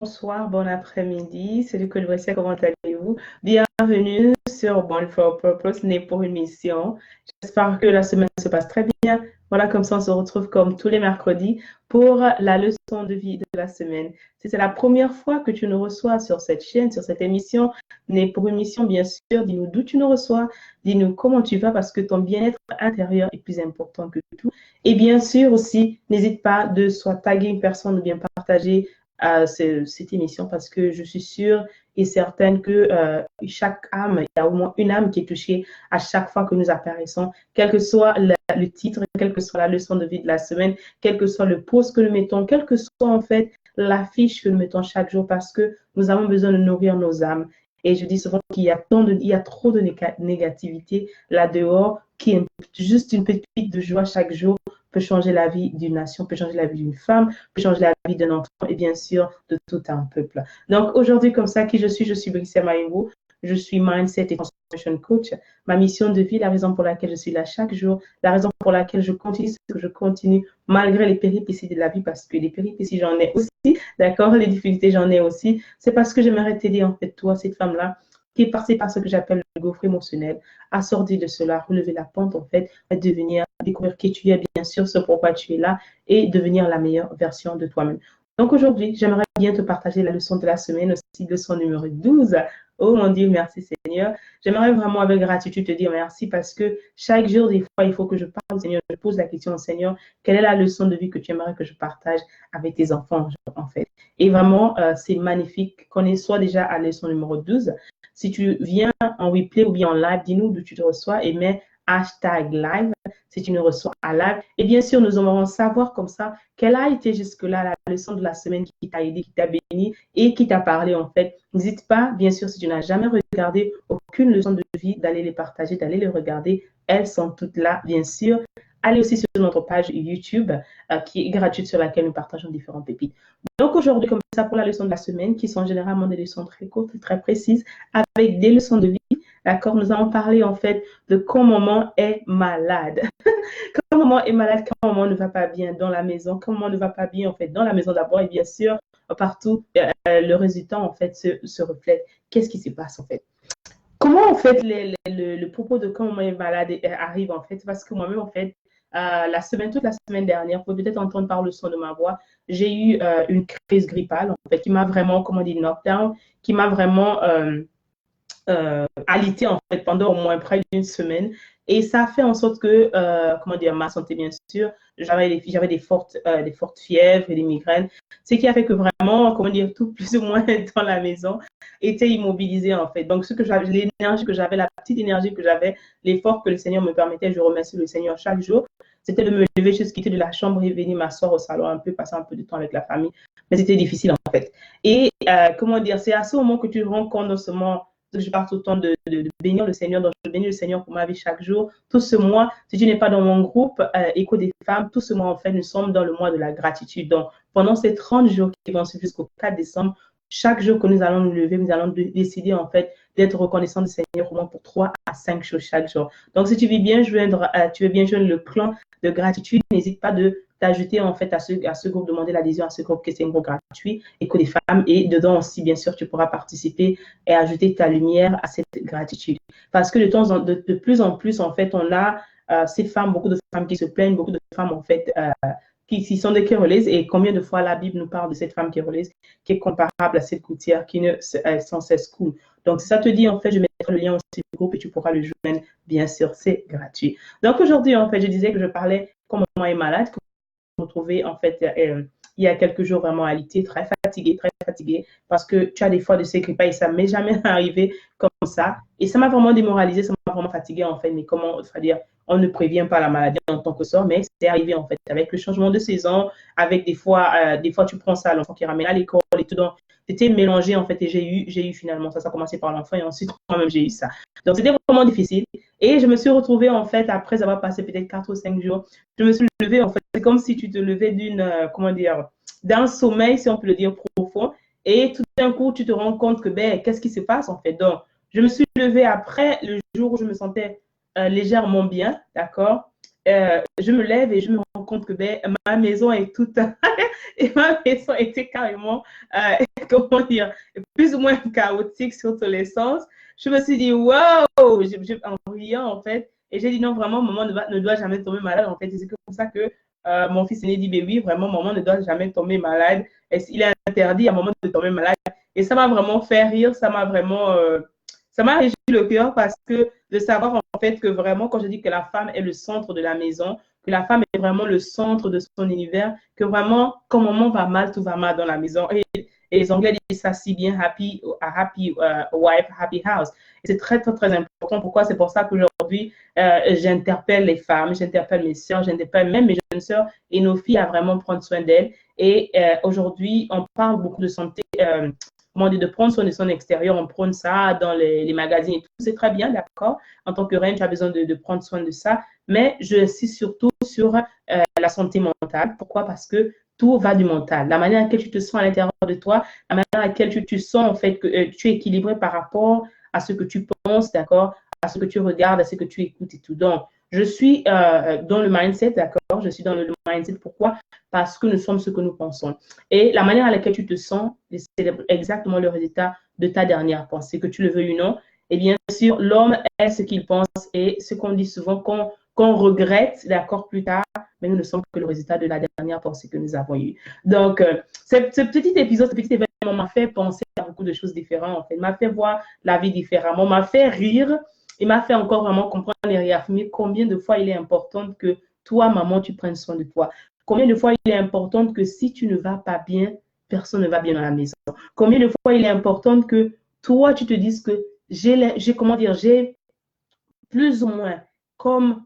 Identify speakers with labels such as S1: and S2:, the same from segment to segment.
S1: Bonsoir, bon après-midi. C'est le Code Voici, comment allez-vous? Bienvenue sur Born for a Purpose, né pour une mission. J'espère que la semaine se passe très bien. Voilà, comme ça, on se retrouve comme tous les mercredis pour la leçon de vie de la semaine. Si c'est la première fois que tu nous reçois sur cette chaîne, sur cette émission, né pour une mission, bien sûr, dis-nous d'où tu nous reçois, dis-nous comment tu vas parce que ton bien-être intérieur est plus important que tout. Et bien sûr aussi, n'hésite pas de soit taguer une personne ou bien partager cette émission parce que je suis sûre et certaine que chaque âme, il y a au moins une âme qui est touchée à chaque fois que nous apparaissons, quel que soit le titre, quelle que soit la leçon de vie de la semaine, quel que soit le post que nous mettons, quelle que soit en fait l'affiche que nous mettons chaque jour parce que nous avons besoin de nourrir nos âmes. Et je dis souvent qu'il y a, il y a trop de négativité là-dehors qui est juste une petite de joie chaque jour peut changer la vie d'une nation, peut changer la vie d'une femme, peut changer la vie d'un enfant et bien sûr de tout un peuple. Donc aujourd'hui, comme ça, qui je suis Brixia Maïmou, je suis Mindset et Transformation Coach. Ma mission de vie, la raison pour laquelle je suis là chaque jour, la raison pour laquelle je continue, c'est que je continue malgré les péripéties de la vie, parce que les péripéties, j'en ai aussi, d'accord, les difficultés, j'en ai aussi. C'est parce que j'aimerais t'aider, en fait, toi, cette femme-là, qui est passée par ce que j'appelle le gouffre émotionnel, à sortir de cela, relever la pente, en fait, à devenir, découvrir qui tu es, bien sûr, ce pourquoi tu es là, et devenir la meilleure version de toi-même. Donc aujourd'hui, j'aimerais bien te partager la leçon de la semaine, aussi leçon numéro 12. Oh mon Dieu, merci Seigneur. J'aimerais vraiment avec gratitude te dire merci parce que chaque jour, des fois, il faut que je parle au Seigneur. Je pose la question au Seigneur, quelle est la leçon de vie que tu aimerais que je partage avec tes enfants, en fait. Et vraiment, c'est magnifique qu'on soit déjà à la leçon numéro 12. Si tu viens en replay ou bien en live, dis-nous d'où tu te reçois et mets hashtag live si tu nous reçois à live. Et bien sûr, nous aimerons savoir comme ça quelle a été jusque-là la leçon de la semaine qui t'a aidé, qui t'a béni et qui t'a parlé en fait. N'hésite pas, bien sûr, si tu n'as jamais regardé aucune leçon de vie, d'aller les partager, d'aller les regarder. Elles sont toutes là, bien sûr. Allez aussi sur notre page YouTube qui est gratuite sur laquelle nous partageons différentes pépites. Donc aujourd'hui, comme ça, pour la leçon de la semaine, qui sont généralement des leçons très courtes et très précises, avec des leçons de vie, d'accord, nous allons parler en fait de quand maman est malade. Quand maman est malade, quand maman ne va pas bien dans la maison, quand maman ne va pas bien en fait dans la maison d'abord et bien sûr partout, le résultat en fait se reflète. Qu'est-ce qui se passe en fait? Comment en fait le propos de quand maman est malade arrive en fait? Parce que moi-même en fait, toute la semaine dernière, vous pouvez peut-être entendre par le son de ma voix, j'ai eu une crise grippale en fait qui m'a vraiment, comment dire, knockdown, qui m'a vraiment alité en fait pendant au moins près d'une semaine. Et ça a fait en sorte que, comment dire, ma santé, bien sûr, j'avais des fortes fièvres et des migraines. Ce qui a fait que vraiment, comment dire, tout plus ou moins dans la maison était immobilisé en fait. Donc, l'énergie que j'avais, la petite énergie que j'avais, l'effort que le Seigneur me permettait, je remercie le Seigneur chaque jour, c'était de me lever, juste quitter de la chambre et venir m'asseoir au salon un peu, passer un peu de temps avec la famille. Mais c'était difficile en fait. Et comment dire, c'est à ce moment que tu te rends compte non seulement je parle tout le temps de bénir le Seigneur, donc je bénis le Seigneur pour ma vie chaque jour. Tout ce mois, si tu n'es pas dans mon groupe Écho des femmes, tout ce mois, en fait, nous sommes dans le mois de la gratitude. Donc, pendant ces 30 jours qui vont suivre jusqu'au 4 décembre, chaque jour que nous allons nous lever, nous allons décider, en fait, d'être reconnaissant du Seigneur au moins pour 3 à 5 choses chaque jour. Donc, si tu veux bien joindre le clan de gratitude, n'hésite pas de t'ajouter en fait à ce groupe, demander l'adhésion à ce groupe qui est un groupe gratuit, Écho des femmes, et dedans aussi, bien sûr, tu pourras participer et ajouter ta lumière à cette gratitude. Parce que de plus en plus, en fait, on a ces femmes, beaucoup de femmes qui se plaignent, beaucoup de femmes, en fait, qui sont des querelleuses. Et combien de fois la Bible nous parle de cette femme querelleuse qui est comparable à cette coutière qui ne sans cesse coule. Donc, si ça te dit, en fait, je mettrai le lien aussi du groupe et tu pourras le joindre. Bien sûr, c'est gratuit. Donc, aujourd'hui, en fait, je disais que je parlais quand maman est malade, que vous retrouvez, en fait, il y a quelques jours vraiment alité, très fatiguée, parce que tu as des fois de ces grippes et ça ne m'est jamais arrivé comme ça. Et ça m'a vraiment démoralisé, ça m'a vraiment fatiguée en fait. Mais comment, c'est-à-dire, on ne prévient pas la maladie en tant que ça, mais c'est arrivé en fait avec le changement de saison, avec des fois tu prends ça, l'enfant qui ramène à l'école et tout. Donc, c'était mélangé en fait et j'ai eu finalement ça a commencé par l'enfant et ensuite moi-même j'ai eu ça. Donc, c'était vraiment difficile. Et je me suis retrouvée en fait après avoir passé peut-être 4 ou 5 jours, je me suis levée en fait. C'est comme si tu te levais comment dire, d'un sommeil, si on peut le dire, profond. Et tout d'un coup, tu te rends compte que, ben, qu'est-ce qui se passe en fait? Donc, je me suis levée après le jour où je me sentais légèrement bien, d'accord? je me lève et je me rends compte que ben, ma maison est toute et ma maison était carrément comment dire, plus ou moins chaotique sur tous les sens. Je me suis dit wow, en riant en fait, et j'ai dit non, vraiment maman ne doit jamais tomber malade en fait. Et c'est comme ça que mon fils aîné dit ben oui, vraiment maman ne doit jamais tomber malade. Il est interdit à maman de tomber malade. Et ça m'a vraiment fait rire, ça m'a réjoui le cœur parce que de savoir en fait que vraiment, quand je dis que la femme est le centre de la maison, que la femme est vraiment le centre de son univers, que vraiment, quand maman va mal, tout va mal dans la maison. Et les Anglais disent ça si bien, happy wife, happy house. Et c'est très, très, très important. Pourquoi? C'est pour ça qu'aujourd'hui, j'interpelle les femmes, j'interpelle mes soeurs, j'interpelle même mes jeunes soeurs et nos filles à vraiment prendre soin d'elles. Et aujourd'hui, on parle beaucoup de santé comment dire, de prendre soin de son extérieur, on prône ça dans les magazines et tout, c'est très bien, d'accord. En tant que reine, tu as besoin de prendre soin de ça, mais je insiste surtout sur la santé mentale. Pourquoi? Parce que tout va du mental. La manière à laquelle tu te sens à l'intérieur de toi, la manière à laquelle tu sens en fait que tu es équilibré par rapport à ce que tu penses, d'accord, à ce que tu regardes, à ce que tu écoutes et tout. Donc, je suis dans le mindset, d'accord, je suis dans le mindset. Pourquoi? Parce que nous sommes ce que nous pensons. Et la manière à laquelle tu te sens, c'est exactement le résultat de ta dernière pensée, que tu le veuilles ou non. Et bien sûr, l'homme est ce qu'il pense et ce qu'on dit souvent, qu'on regrette, d'accord, plus tard, mais nous ne sommes que le résultat de la dernière pensée que nous avons eue. Donc, ce petit épisode, ce petit événement m'a fait penser à beaucoup de choses différentes, en fait. M'a fait voir la vie différemment, m'a fait rire et m'a fait encore vraiment comprendre et réaffirmer combien de fois il est important que toi, maman, tu prennes soin de toi. Combien de fois il est important que si tu ne vas pas bien, personne ne va bien dans la maison. Combien de fois il est important que toi, tu te dises que j'ai plus ou moins comme,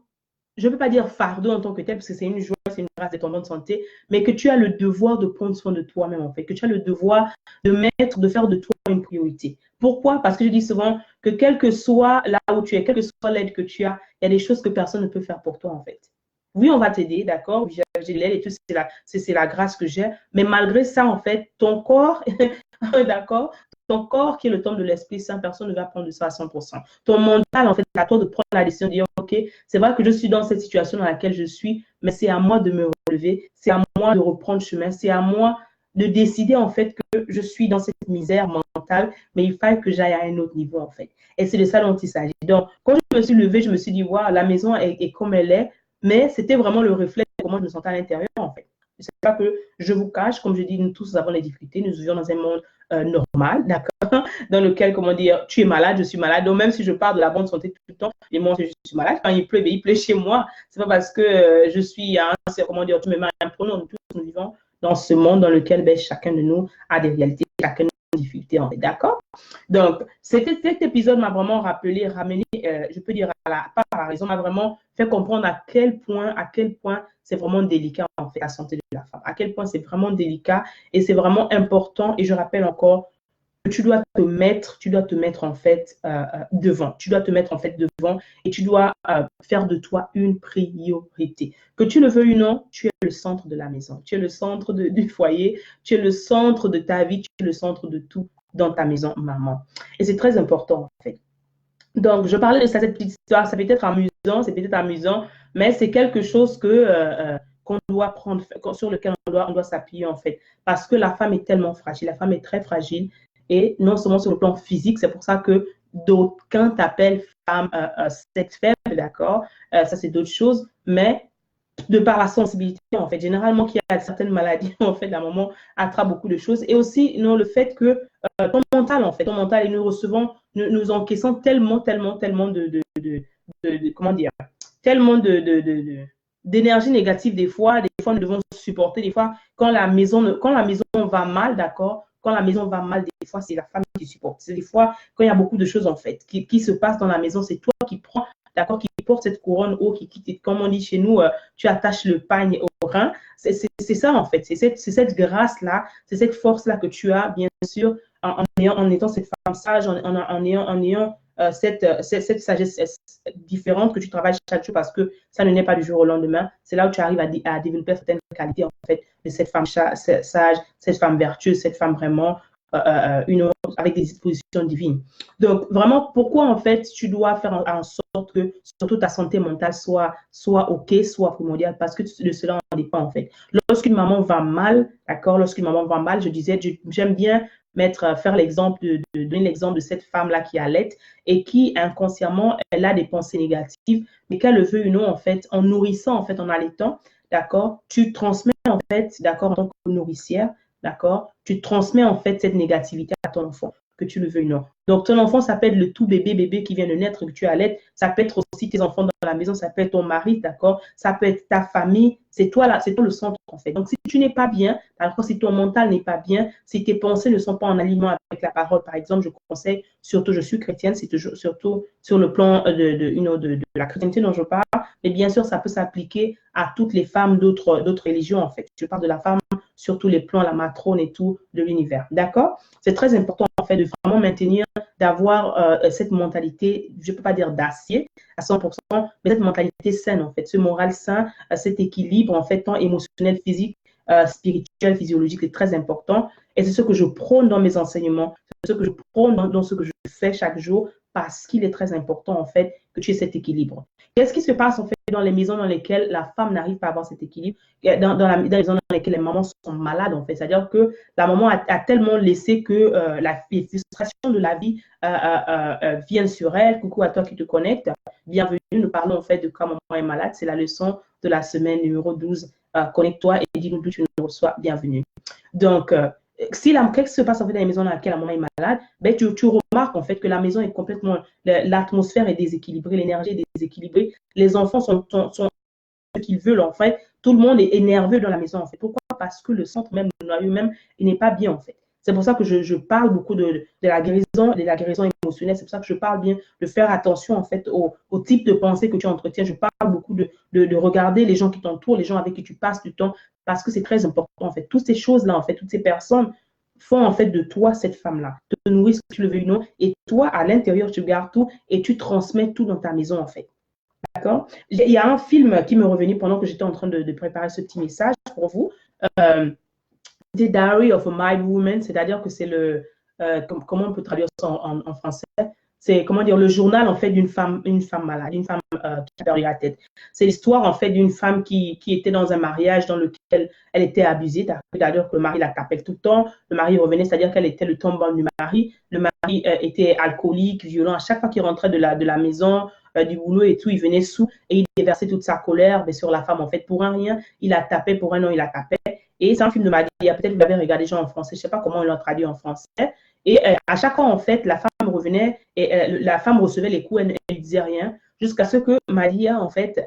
S1: je ne peux pas dire fardeau en tant que tel, parce que c'est une joie, c'est une grâce d'être en bonne santé, mais que tu as le devoir de prendre soin de toi-même, en fait, que tu as le devoir de faire de toi une priorité. Pourquoi? Parce que je dis souvent que quel que soit là où tu es, quelle que soit l'aide que tu as, il y a des choses que personne ne peut faire pour toi, en fait. Oui, on va t'aider, d'accord? J'ai l'aide et tout, c'est la grâce que j'ai. Mais malgré ça, en fait, ton corps, d'accord? Ton corps, qui est le temple de l'Esprit Saint, personne ne va prendre de ça à 100%. Ton mental, en fait, c'est à toi de prendre la décision de dire, OK, c'est vrai que je suis dans cette situation dans laquelle je suis, mais c'est à moi de me relever, c'est à moi de reprendre chemin, c'est à moi de décider, en fait, que je suis dans cette misère mentale, mais il faut que j'aille à un autre niveau, en fait. Et c'est de ça dont il s'agit. Donc, quand je me suis levée, je me suis dit, waouh, la maison est comme elle est, mais c'était vraiment le reflet de comment je me sentais à l'intérieur, en fait. C'est pas que je vous cache, comme je dis, nous tous avons les difficultés, nous vivons dans un monde normal, d'accord, dans lequel, comment dire, tu es malade, je suis malade. Donc, même si je parle de la bonne santé tout le temps, et moi, je suis malade, quand il pleut chez moi. C'est pas parce que je suis, comment dire, tu me mets un pronom, nous tous nous vivons dans ce monde dans lequel ben, chacun de nous a des réalités, chacun de nos difficultés, en fait, d'accord? Donc, cet épisode m'a vraiment ramené, je peux dire, pas à la raison, m'a vraiment fait comprendre à quel point c'est vraiment délicat, en fait, la santé de la femme, à quel point c'est vraiment délicat et c'est vraiment important. Et je rappelle encore que tu dois te mettre en fait devant. Tu dois te mettre en fait devant et tu dois faire de toi une priorité. Que tu le veuilles ou non, tu es le centre de la maison. Tu es le centre du foyer. Tu es le centre de ta vie. Tu es le centre de tout dans ta maison, maman. Et c'est très important en fait. Donc, je parlais de ça, cette petite histoire. Ça peut être amusant, c'est peut-être amusant, mais c'est quelque chose qu'on doit prendre, sur lequel on doit s'appuyer en fait. Parce que la femme est tellement fragile, la femme est très fragile. Et non seulement sur le plan physique, c'est pour ça que d'aucuns t'appellent femme, sexe faible, d'accord? Ça, c'est d'autres choses. Mais de par la sensibilité, en fait, généralement, qu'il y a certaines maladies, en fait, la maman attrape beaucoup de choses. Et aussi, non, le fait que ton mental, en fait, ton mental, et nous recevons, nous encaissons tellement, tellement, tellement comment dire, tellement d'énergie négative des fois, nous devons supporter, des fois, quand la maison va mal, d'accord, quand la maison va mal, des fois, c'est la femme qui supporte. C'est des fois, quand il y a beaucoup de choses, en fait, qui se passent dans la maison, c'est toi qui prends, d'accord, qui porte cette couronne haut, comme on dit chez nous, tu attaches le pagne au rein. C'est ça, en fait. C'est cette grâce-là, c'est cette force-là que tu as, bien sûr, en étant cette femme sage, en ayant cette sagesse différente que tu travailles chaque jour parce que ça ne naît pas du jour au lendemain. C'est là où tu arrives à développer certaines qualités, en fait, de cette femme sage, cette femme vertueuse, cette femme vraiment avec des dispositions divines. Donc, vraiment, pourquoi en fait tu dois faire en sorte que surtout ta santé mentale soit OK, soit primordiale, parce que de cela en dépend en fait. Lorsqu'une maman va mal, d'accord, lorsqu'une maman va mal, je disais, j'aime bien faire l'exemple donner l'exemple de cette femme-là qui allait et qui inconsciemment, elle a des pensées négatives, mais qu'elle le veut ou non, en fait, en nourrissant, en fait, en allaitant, d'accord, tu transmets en fait, d'accord, en tant que nourricière, d'accord, tu transmets en fait cette négativité à ton enfant, que tu le veuilles ou non. Donc, ton enfant, ça peut être le tout bébé qui vient de naître, que tu allaites. Ça peut être aussi tes enfants dans la maison, ça peut être ton mari, d'accord? Ça peut être ta famille. C'est toi là, c'est toi le centre, en fait. Donc, si tu n'es pas bien, d'accord, si ton mental n'est pas bien, si tes pensées ne sont pas en alignement avec la parole, par exemple, je conseille, surtout, je suis chrétienne, c'est surtout sur le plan de la chrétienté dont je parle, mais bien sûr, ça peut s'appliquer à toutes les femmes d'autres religions, en fait. Je parle de la femme sur tous les plans, la matrone et tout de l'univers, d'accord? C'est très important, en fait, de vraiment maintenir d'avoir cette mentalité, je ne peux pas dire d'acier à 100%, mais cette mentalité saine, en fait, ce moral sain, cet équilibre, en fait, tant émotionnel, physique, spirituel, physiologique, est très important. Et c'est ce que je prône dans mes enseignements, c'est ce que je prône dans ce que je fais chaque jour, parce qu'il est très important, en fait, que tu aies cet équilibre. Qu'est-ce qui se passe, en fait, dans les maisons dans lesquelles la femme n'arrive pas à avoir cet équilibre, dans les maisons dans lesquelles les mamans sont malades, en fait. C'est-à-dire que la maman a tellement laissé que les frustrations de la vie viennent sur elle. Coucou à toi qui te connecte. Bienvenue. Nous parlons en fait de quand maman est malade. C'est la leçon de la semaine numéro 12. Connecte-toi et dis-nous d'où tu nous reçois. Bienvenue. Donc, qu'est-ce qui se passe en fait dans les maisons dans lesquelles la maman est malade, ben, tu remarques en fait que la maison est complètement, l'atmosphère est déséquilibrée, l'énergie est déséquilibrée, les enfants sont ce qu'ils veulent en fait, tout le monde est nerveux dans la maison en fait. Pourquoi? Parce que le centre même, le noyau même, il n'est pas bien en fait. C'est pour ça que je parle beaucoup de la guérison émotionnelle. C'est pour ça que je parle bien de faire attention en fait au type de pensée que tu entretiens. Je parle beaucoup de regarder les gens qui t'entourent, les gens avec qui tu passes du temps, parce que c'est très important en fait. Toutes ces choses-là en fait, toutes ces personnes font en fait de toi cette femme-là, te nourrissent, que tu le veux ou non, et toi à l'intérieur tu gardes tout et tu transmets tout dans ta maison en fait. D'accord? Il y a un film qui m'est revenu pendant que j'étais en train de préparer ce petit message pour vous. Euh, The Diary of a Mind Woman, c'est-à-dire que c'est comment on peut traduire ça en français? C'est, comment dire, le journal, en fait, d'une femme malade, une femme qui a perdu la tête. C'est l'histoire, en fait, d'une femme qui était dans un mariage dans lequel elle était abusée. C'est-à-dire que le mari la tapait tout le temps. Le mari revenait, c'est-à-dire qu'elle était le tombant du mari. Le mari était alcoolique, violent. À chaque fois qu'il rentrait de la maison, du boulot et tout, il venait sous et il déversait toute sa colère sur la femme, en fait, pour un rien. Il la tapait, pour un non, il la tapait. Et c'est un film de Maddy. Peut-être que vous l'avez regardé déjà en français. Je ne sais pas comment ils l'ont traduit en français. Et à chaque fois, en fait, la femme revenait et la femme recevait les coups, elle ne disait rien, jusqu'à ce que Maria, en fait,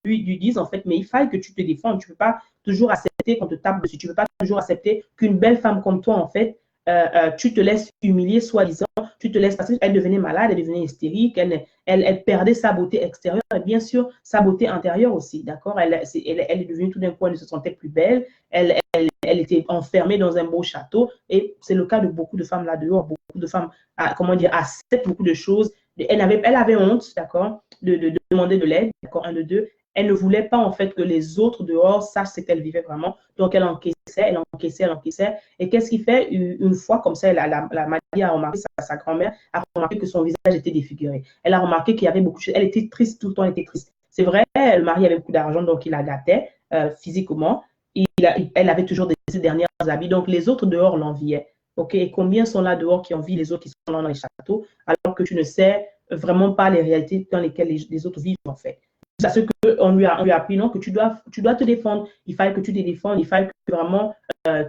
S1: lui dise, en fait, mais il faille que tu te défendes. Tu ne peux pas toujours accepter qu'on te tape dessus. Tu ne peux pas toujours accepter qu'une belle femme comme toi, en fait, tu te laisses humilier, soi-disant, tu te laisses passer. Elle devenait malade, elle devenait hystérique, elle perdait sa beauté extérieure et bien sûr sa beauté intérieure aussi, d'accord? Elle est devenue tout d'un coup, elle ne se sentait plus belle, elle était enfermée dans un beau château et c'est le cas de beaucoup de femmes là dehors, beaucoup de femmes, comment dire, acceptent beaucoup de choses. Elle avait honte, d'accord, de demander de l'aide, d'accord, un de deux. Elle ne voulait pas en fait que les autres dehors sachent ce qu'elle vivait vraiment. Donc elle encaissait, elle encaissait, elle encaissait. Et qu'est-ce qu'il fait? Une fois comme ça, la Marie a remarqué, sa grand-mère a remarqué que son visage était défiguré. Elle a remarqué qu'il y avait beaucoup de choses. Elle était triste, tout le temps elle était triste. C'est vrai, le mari avait beaucoup d'argent, donc il la gâtait physiquement. Elle avait toujours ses dernières habits. Donc les autres dehors l'enviaient. Ok, et combien sont là dehors qui envient les autres qui sont là dans les châteaux, alors que tu ne sais vraiment pas les réalités dans lesquelles les autres vivent en fait. C'est ce qu'on lui a appris, non, que tu dois te défendre. Il fallait que tu te défendes, il fallait que vraiment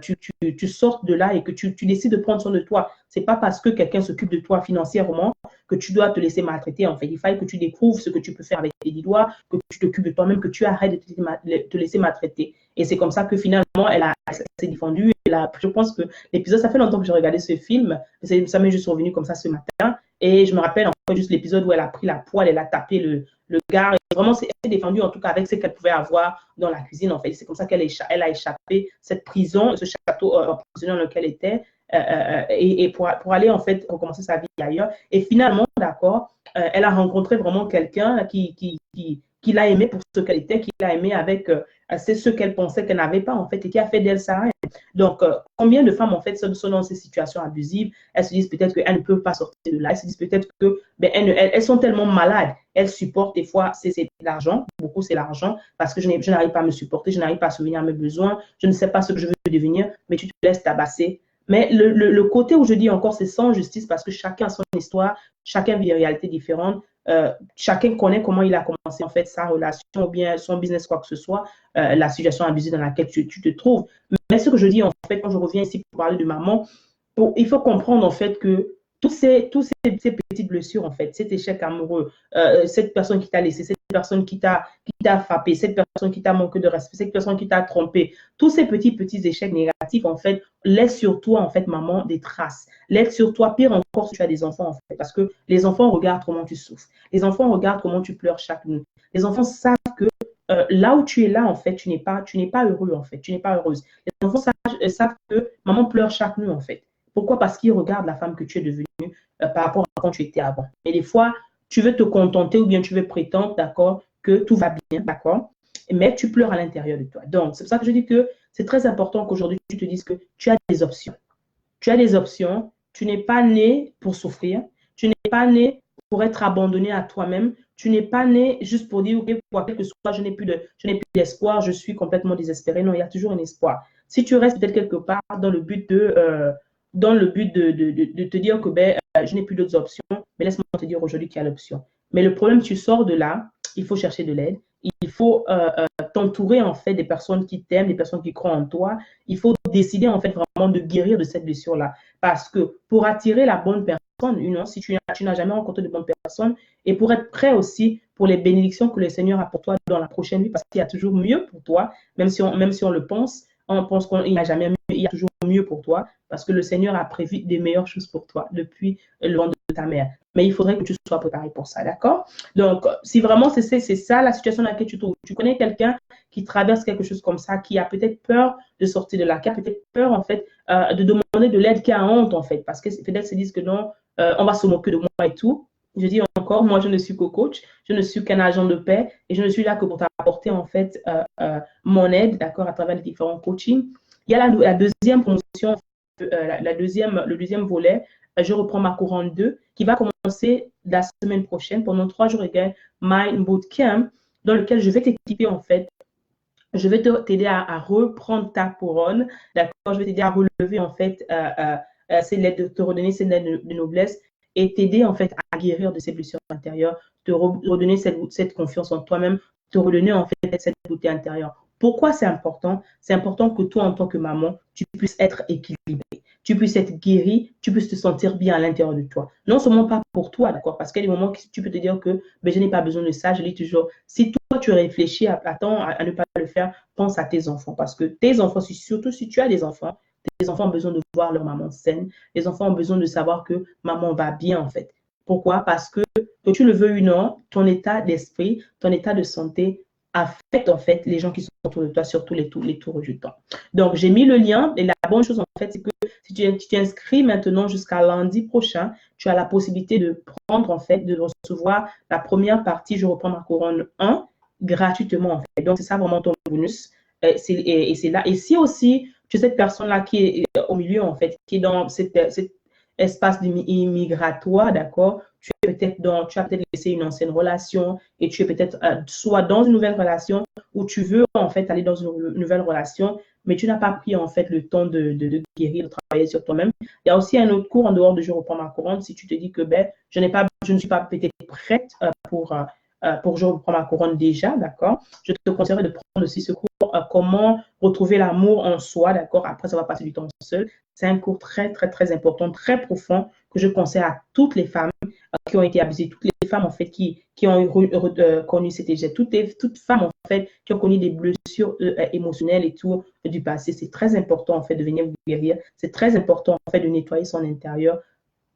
S1: tu sortes de là et que tu décides de prendre soin de toi. C'est pas parce que quelqu'un s'occupe de toi financièrement que tu dois te laisser maltraiter. En fait, il fallait que tu découvres ce que tu peux faire avec tes 10 doigts, que tu t'occupes de toi-même, que tu arrêtes de te laisser maltraiter. Et c'est comme ça que finalement, elle s'est défendue. Je pense que l'épisode, ça fait longtemps que j'ai regardé ce film, ça m'est juste revenu comme ça ce matin. Et je me rappelle en fait juste l'épisode où elle a pris la poêle, elle a tapé le gars. Et vraiment, elle s'est défendue en tout cas avec ce qu'elle pouvait avoir dans la cuisine. En fait, c'est comme ça qu'elle a échappé cette prison, ce château emprisonné dans lequel elle était. Et pour aller en fait recommencer sa vie ailleurs. Et finalement, d'accord, elle a rencontré vraiment quelqu'un qui qu'il a aimé pour ce qu'elle était, qu'il a aimé avec c'est ce qu'elle pensait qu'elle n'avait pas, en fait, et qui a fait d'elle sa reine. Donc, combien de femmes, en fait, sont dans ces situations abusives? Elles se disent peut-être qu'elles ne peuvent pas sortir de là. Elles se disent peut-être que ben, elles sont tellement malades. Elles supportent des fois, c'est l'argent. Beaucoup, c'est l'argent. Parce que je n'arrive pas à me supporter, je n'arrive pas à souvenir à mes besoins. Je ne sais pas ce que je veux devenir, mais tu te laisses tabasser. Mais le côté où je dis encore, c'est sans justice parce que chacun a son histoire, chacun vit des réalités différentes. Chacun connaît comment il a commencé en fait sa relation ou bien son business, quoi que ce soit, la situation abusive dans laquelle tu te trouves. Mais ce que je dis en fait, quand je reviens ici pour parler de maman, il faut comprendre en fait que ces petites blessures, en fait, cet échec amoureux, cette personne qui t'a laissé, cette personne qui t'a frappé, cette personne qui t'a manqué de respect, cette personne qui t'a trompé, tous ces petits échecs négatifs, en fait, laissent sur toi, en fait, maman, des traces. Laissent sur toi, pire encore si tu as des enfants, en fait, parce que les enfants regardent comment tu souffres. Les enfants regardent comment tu pleures chaque nuit. Les enfants savent que là où tu es là, en fait, tu n'es pas heureux, en fait, tu n'es pas heureuse. Les enfants savent que maman pleure chaque nuit, en fait. Pourquoi? Parce qu'ils regardent la femme que tu es devenue par rapport à quand tu étais avant. Et des fois, tu veux te contenter ou bien tu veux prétendre, d'accord, que tout va bien, d'accord, mais tu pleures à l'intérieur de toi. Donc, c'est pour ça que je dis que c'est très important qu'aujourd'hui, tu te dises que tu as des options. Tu as des options. Tu n'es pas né pour souffrir. Tu n'es pas né pour être abandonné à toi-même. Tu n'es pas né juste pour dire, OK, quoi que ce soit, je n'ai plus d'espoir, je suis complètement désespéré. Non, il y a toujours un espoir. Si tu restes peut-être quelque part dans le but de te dire que ben, je n'ai plus d'autres options, mais laisse-moi te dire aujourd'hui qu'il y a l'option. Mais le problème, tu sors de là, il faut chercher de l'aide, il faut t'entourer en fait des personnes qui t'aiment, des personnes qui croient en toi. Il faut décider en fait vraiment de guérir de cette blessure-là. Parce que pour attirer la bonne personne, si tu n'as jamais rencontré de bonne personne, et pour être prêt aussi pour les bénédictions que le Seigneur a pour toi dans la prochaine vie, parce qu'il y a toujours mieux pour toi, même si on le pense, on pense qu'il n'y a jamais mieux, il y a toujours mieux pour toi, parce que le Seigneur a prévu des meilleures choses pour toi depuis le ventre de ta mère. Mais il faudrait que tu sois préparé pour ça, d'accord? Donc, si vraiment c'est ça la situation dans laquelle tu te trouves, tu connais quelqu'un qui traverse quelque chose comme ça, qui a peut-être peur de sortir de là, qui a peut-être peur, en fait, de demander de l'aide, qui a honte, en fait, parce que peut-être se disent que non, on va se moquer de moi et tout. Je dis encore, moi, je ne suis qu'au coach, je ne suis qu'un agent de paix et je ne suis là que pour t'apporter, en fait, mon aide, d'accord, à travers les différents coachings. Il y a la deuxième promotion, le deuxième volet, je reprends ma couronne 2, qui va commencer la semaine prochaine pendant 3 jours et Mind Bootcamp, dans lequel je vais t'équiper, en fait. Je vais t'aider à reprendre ta couronne, d'accord? Je vais t'aider à relever, en fait, ces lettres, te redonner ces lettres de noblesse et t'aider, en fait, à guérir de ces blessures intérieures, te redonner cette confiance en toi-même, te redonner, en fait, cette beauté intérieure. Pourquoi c'est important? C'est important que toi, en tant que maman, tu puisses être équilibré, tu puisses être guéri, tu puisses te sentir bien à l'intérieur de toi. Non seulement pas pour toi, d'accord? Parce qu'il y a des moments où tu peux te dire que ben, je n'ai pas besoin de ça. Je dis toujours, si toi, tu réfléchis à ne pas le faire, pense à tes enfants. Parce que tes enfants, surtout si tu as des enfants ont besoin de voir leur maman saine. Les enfants ont besoin de savoir que maman va bien, en fait. Pourquoi? Parce que tu le veux ou non, ton état d'esprit, ton état de santé affecte en fait les gens qui sont autour de toi, surtout les tours du temps. Donc, j'ai mis le lien et la bonne chose en fait, c'est que si tu t'inscris maintenant jusqu'à lundi prochain, tu as la possibilité de prendre en fait, de recevoir la première partie, je reprends ma couronne 1, gratuitement en fait. Donc, c'est ça vraiment ton bonus. Et c'est là. Et si aussi tu es cette personne-là qui est au milieu en fait, qui est dans cet espace immigratoire, d'accord, tu as peut-être laissé une ancienne relation et tu es peut-être soit dans une nouvelle relation ou tu veux en fait aller dans une nouvelle relation, mais tu n'as pas pris en fait le temps de guérir, de travailler sur toi-même. Il y a aussi un autre cours en dehors de je reprends ma couronne. Si tu te dis que ben, je ne suis pas peut-être prête pour je reprends ma couronne déjà, d'accord, je te conseillerais de prendre aussi ce cours comment retrouver l'amour en soi, d'accord, après avoir passé du temps seul. C'est un cours très, très, très important, très profond que je conseille à toutes les femmes qui ont été abusées, toutes les femmes en fait qui ont connu cet échec, toutes femmes en fait qui ont connu des blessures émotionnelles et tout du passé. C'est très important en fait de venir vous guérir. C'est très important en fait de nettoyer son intérieur,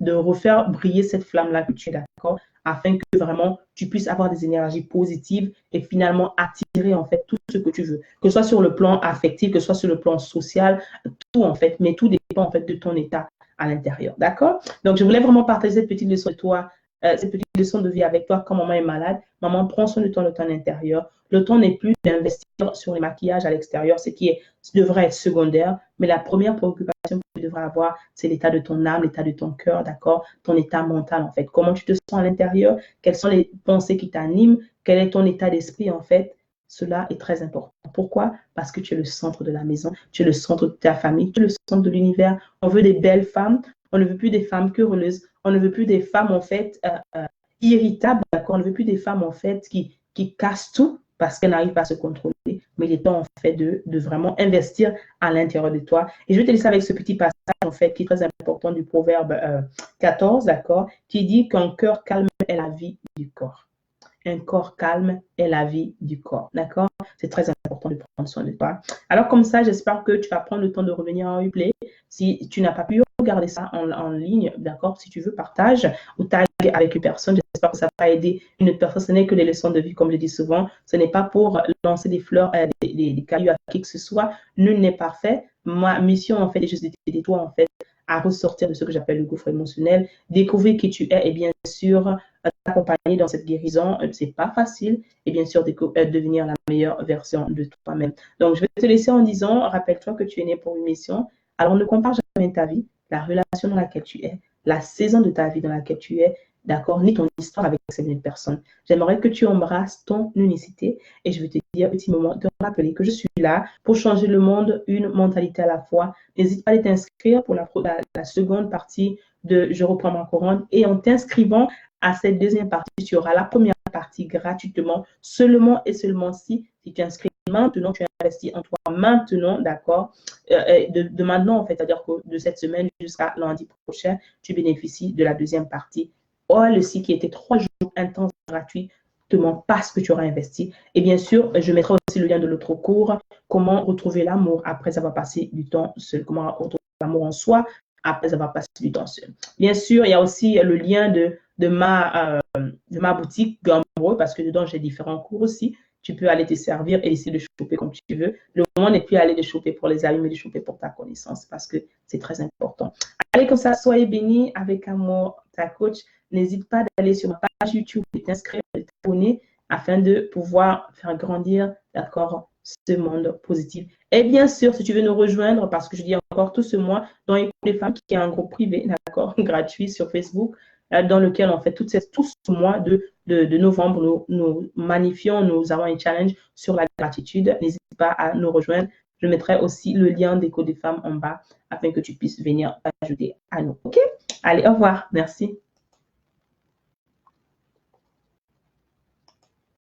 S1: de refaire briller cette flamme-là que tu es, d'accord, afin que vraiment tu puisses avoir des énergies positives et finalement attirer en fait tout ce que tu veux, que ce soit sur le plan affectif, que ce soit sur le plan social, tout en fait, mais tout dépend en fait de ton état à l'intérieur, d'accord? Donc je voulais vraiment partager cette petite leçon de toi, cette petite leçons de vie avec toi quand maman est malade. Maman prend soin de toi, le temps intérieur. Le temps n'est plus d'investir sur les maquillages à l'extérieur, devrait être secondaire. Mais la première préoccupation que tu devrais avoir, c'est l'état de ton âme, l'état de ton cœur, d'accord? Ton état mental, en fait. Comment tu te sens à l'intérieur? Quelles sont les pensées qui t'animent? Quel est ton état d'esprit, en fait? Cela est très important. Pourquoi? Parce que tu es le centre de la maison, tu es le centre de ta famille, tu es le centre de l'univers. On veut des belles femmes, on ne veut plus des femmes querelleuses, on ne veut plus des femmes en fait irritables, d'accord? On ne veut plus des femmes en fait qui cassent tout parce qu'elles n'arrivent pas à se contrôler. Mais il est temps en fait de vraiment investir à l'intérieur de toi. Et je vais te laisser avec ce petit passage en fait qui est très important du Proverbe 14, d'accord? Qui dit qu'un cœur calme est la vie du corps. Un corps calme est la vie du corps. D'accord? C'est très important de prendre soin de toi. Alors, comme ça, j'espère que tu vas prendre le temps de revenir en replay. Si tu n'as pas pu regarder ça en ligne, d'accord? Si tu veux, partage ou tag avec une personne. J'espère que ça va aider une autre personne. Ce n'est que des leçons de vie, comme je dis souvent. Ce n'est pas pour lancer des fleurs, des cailloux à qui que ce soit. Nul n'est parfait. Ma mission, en fait, est juste d'aider toi, en fait, à ressortir de ce que j'appelle le gouffre émotionnel, découvrir qui tu es et bien sûr t'accompagner dans cette guérison. C'est pas facile et bien sûr devenir la meilleure version de toi-même. Donc, je vais te laisser en disant, rappelle-toi que tu es né pour une mission. Alors, ne compare jamais ta vie, la relation dans laquelle tu es, la saison de ta vie dans laquelle tu es, d'accord, ni ton histoire avec cette personne. J'aimerais que tu embrasses ton unicité et je vais te dire un petit moment, te rappeler que je suis là pour changer le monde, une mentalité à la fois. N'hésite pas à t'inscrire pour la seconde partie de Je reprends ma couronne et en t'inscrivant à cette deuxième partie, tu auras la première partie gratuitement, seulement et seulement si tu t'inscris maintenant, tu investis en toi maintenant, d'accord, de maintenant, en fait, c'est-à-dire que de cette semaine jusqu'à lundi prochain, tu bénéficies de la deuxième partie. Oh, le site qui était 3 jours intenses gratuitement parce que tu auras investi. Et bien sûr, je mettrai aussi le lien de l'autre cours, comment retrouver l'amour après avoir passé du temps seul, comment retrouver l'amour en soi après avoir passé du temps seul. Bien sûr, il y a aussi le lien de ma boutique Gumroad parce que dedans, j'ai différents cours aussi. Tu peux aller te servir et essayer de choper comme tu veux. Le moment n'est plus aller de choper pour les amis, mais de choper pour ta connaissance parce que c'est très important. Allez, comme ça, soyez bénis avec amour, ta coach. N'hésite pas d'aller sur ma page YouTube et t'inscrire et t'abonner afin de pouvoir faire grandir, d'accord, ce monde positif. Et bien sûr, si tu veux nous rejoindre, parce que je dis encore tout ce mois, dans les femmes, qui est un groupe privé, d'accord, gratuit sur Facebook, dans lequel on fait tout ce mois de novembre, nous magnifions, nous avons un challenge sur la gratitude. N'hésite pas à nous rejoindre. Je mettrai aussi le lien d'Écho des femmes en bas afin que tu puisses venir ajouter à nous. OK? Allez, au revoir. Merci.